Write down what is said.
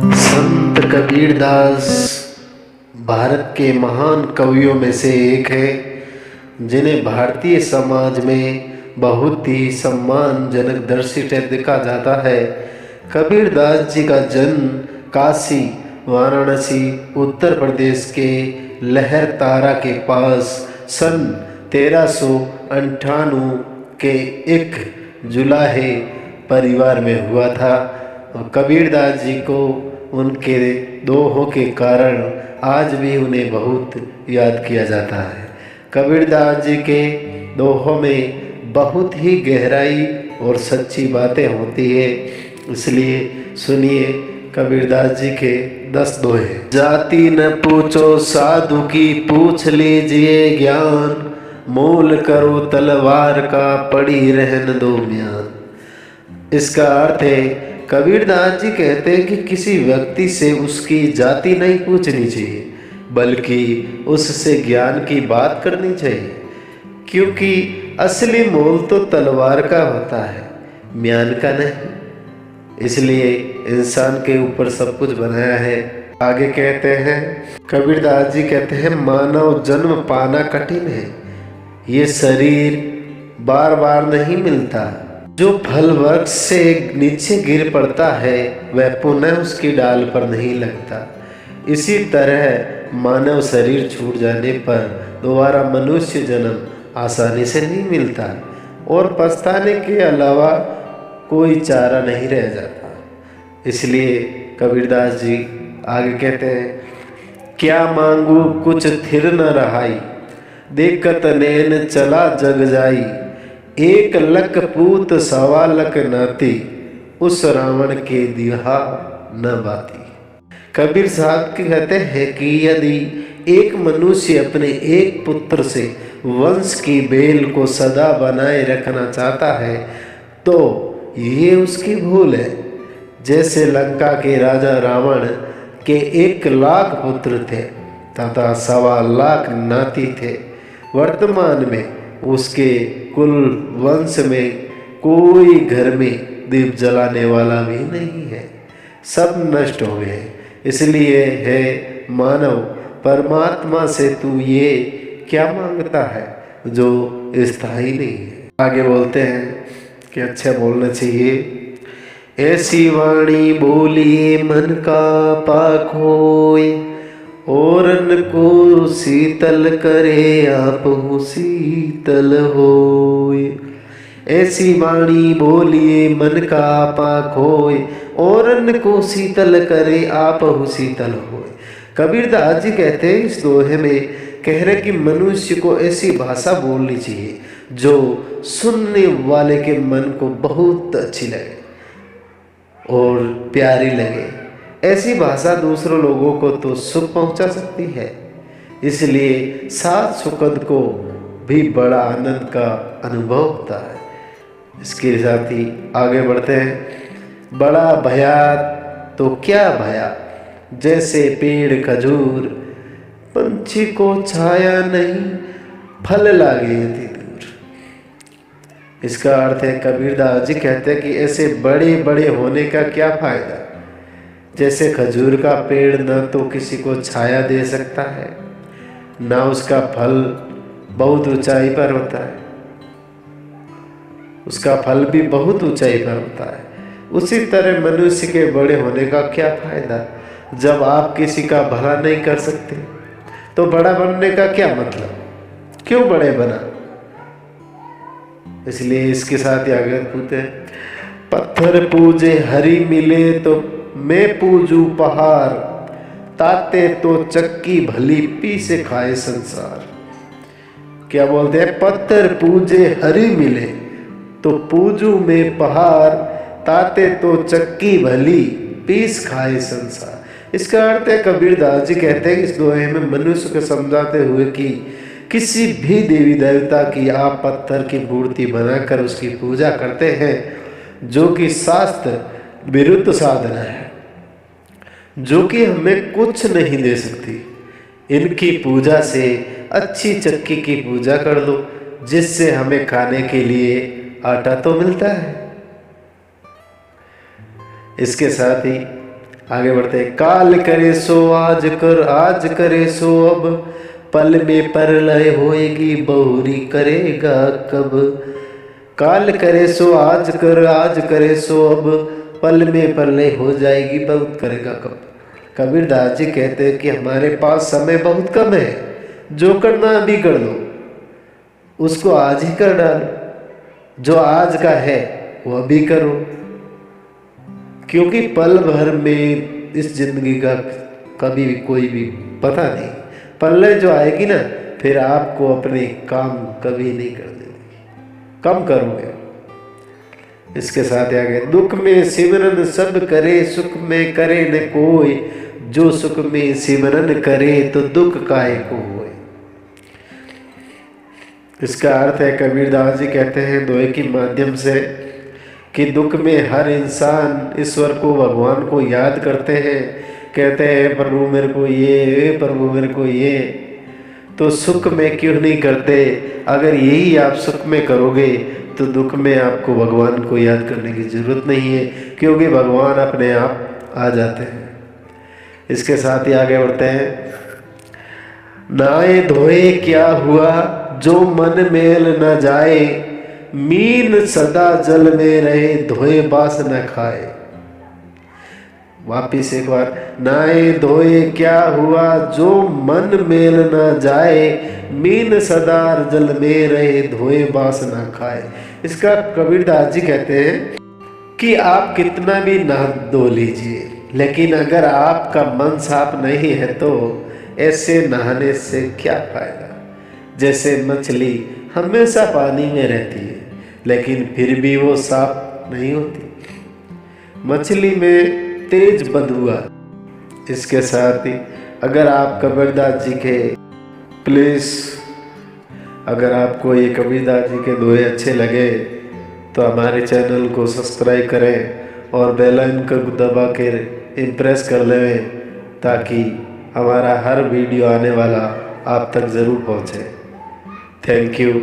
संत कबीरदास भारत के महान कवियों में से एक है, जिन्हें भारतीय समाज में बहुत ही सम्मानजनक दृष्टि देखा जाता है। कबीरदास जी का जन्म काशी वाराणसी उत्तर प्रदेश के लहरतारा के पास सन 1398 के एक जुलाहे परिवार में हुआ था। कबीरदास जी को उनके दोहों के कारण आज भी उन्हें बहुत याद किया जाता है। कबीरदास जी के दोहों में बहुत ही गहराई और सच्ची बातें होती है, इसलिए सुनिए कबीरदास जी के 10 दोहे। जाति न पूछो साधु की, पूछ लीजिए ज्ञान, मोल करो तलवार का, पड़ी रहन दो म्यान। इसका अर्थ है, कबीरदास जी कहते हैं कि किसी व्यक्ति से उसकी जाति नहीं पूछनी चाहिए, बल्कि उससे ज्ञान की बात करनी चाहिए, क्योंकि असली मोल तो तलवार का होता है, म्यान का नहीं। इसलिए इंसान के ऊपर सब कुछ बनाया है। आगे कहते हैं, कबीरदास जी कहते हैं, मानव जन्म पाना कठिन है, ये शरीर बार बार नहीं मिलता। जो फल वृक्ष से नीचे गिर पड़ता है वह पुनः उसकी डाल पर नहीं लगता। इसी तरह मानव शरीर छूट जाने पर दोबारा मनुष्य जन्म आसानी से नहीं मिलता और पछताने के अलावा कोई चारा नहीं रह जाता। इसलिए कबीरदास जी आगे कहते हैं, क्या मांगू कुछ थिर न रहाई, देखत नैन चला जग जाई, एक लक पूत सवा लक नाती, उस रावण के दिहा न बाती। कबीर साहब कहते हैं कि यदि एक मनुष्य अपने एक पुत्र से वंश की बेल को सदा बनाए रखना चाहता है तो ये उसकी भूल है। जैसे लंका के राजा रावण के 1 लाख पुत्र थे तथा 1.25 लाख नाती थे, वर्तमान में उसके कुल वंश में कोई घर में दीप जलाने वाला भी नहीं है, सब नष्ट हो गए। इसलिए है मानव, परमात्मा से तू ये क्या मांगता है जो स्थायी नहीं है। आगे बोलते हैं कि अच्छा बोलना चाहिए। ऐसी वाणी बोलिए मन का पाक होए, औरन को शीतल करे आप हो शीतल होए। ऐसी वाणी बोलिए मन का पाक होए, औरन को शीतल करे आप हो शीतल होए। कबीरदास जी कहते हैं इस दोहे में, कह रहे कि मनुष्य को ऐसी भाषा बोलनी चाहिए जो सुनने वाले के मन को बहुत अच्छी लगे और प्यारी लगे। ऐसी भाषा दूसरों लोगों को तो सुख पहुंचा सकती है, इसलिए सात सुखद को भी बड़ा आनंद का अनुभव होता है। इसके साथ ही आगे बढ़ते हैं। बड़ा भया तो क्या भया, जैसे पेड़ खजूर, पंछी को छाया नहीं, फल लागे अति दूर। इसका अर्थ है, कबीरदास जी कहते हैं कि ऐसे बड़े बड़े होने का क्या फायदा। जैसे खजूर का पेड़ न तो किसी को छाया दे सकता है, ना उसका फल बहुत ऊंचाई पर होता है, उसका फल भी बहुत ऊंचाई पर होता है। उसी तरह मनुष्य के बड़े होने का क्या फायदा। जब आप किसी का भला नहीं कर सकते तो बड़ा बनने का क्या मतलब, क्यों बड़े बना। इसलिए इसके साथ ही आगे पूछते हैं, पत्थर पूजे हरि मिले तो मैं पूजू पहाड़, ताते तो चक्की भली पी से खाए संसार। क्या बोलते हैं, पत्थर पूजे हरि मिले तो पूजू में पहाड़, ताते तो चक्की भली पीस खाए संसार। इसका अर्थ है, कबीरदास जी कहते हैं इस दोहे में मनुष्य को समझाते हुए कि किसी भी देवी देवता की आप पत्थर की मूर्ति बनाकर उसकी पूजा करते हैं, जो कि शास्त्र विरुद्ध साधना है, जो कि हमें कुछ नहीं दे सकती। इनकी पूजा से अच्छी चक्की की पूजा कर दो, जिससे हमें खाने के लिए आटा तो मिलता है। इसके साथ ही आगे बढ़ते हैं। काल करे सो आज कर, आज करे सो अब, पल में परलय होएगी बहुरी करेगा कब। काल करे सो आज कर, आज करे सो अब, पल में परलय हो जाएगी बहुत करेगा कब। कबीरदास जी कहते हैं कि हमारे पास समय बहुत कम है, जो करना अभी कर लो, उसको आज ही कर डालो। जो आज का है वो अभी करो, क्योंकि पल भर में इस जिंदगी का कभी भी कोई भी पता नहीं, पल्ले जो आएगी ना फिर आपको अपने काम कभी नहीं कर देगी, कम करोगे। इसके साथ आगे, दुख में सिमरन सब करे, सुख में करे न कोई, जो सुख में सिमरन करे तो दुख काहे को होए। इसका अर्थ है, कबीरदास जी कहते हैं दोहे के माध्यम से कि दुख में हर इंसान ईश्वर को, भगवान को याद करते हैं, कहते हैं प्रभु मेरे को ये, प्रभु मेरे को ये। तो सुख में क्यों नहीं करते? अगर यही आप सुख में करोगे तो दुख में आपको भगवान को याद करने की जरूरत नहीं है, क्योंकि भगवान अपने आप आ जाते हैं। इसके साथ ही आगे बढ़ते हैं। नाए धोए क्या हुआ जो मन मेल न जाए, मीन सदा जल में रहे धोए बास न खाए। वापिस एक बार, नाए धोए क्या हुआ जो मन मेल न जाए, मीन सदा जल में रहे धोए बास न खाए। इसका कबीरदास जी कहते हैं कि आप कितना भी नहा धो लीजिए, लेकिन अगर आपका मन साफ नहीं है तो ऐसे नहाने से क्या फायदा। जैसे मछली हमेशा पानी में रहती है लेकिन फिर भी वो साफ नहीं होती, मछली में तेज बदबू आती। इसके साथ ही अगर आप कबीरदास जी के प्लीज़, अगर आपको ये कबीरदास जी के दोहे अच्छे लगे तो हमारे चैनल को सब्सक्राइब करें और बेल आइकन को दबा के इम्प्रेस कर लें, ताकि हमारा हर वीडियो आने वाला आप तक ज़रूर पहुँचे। Thank you.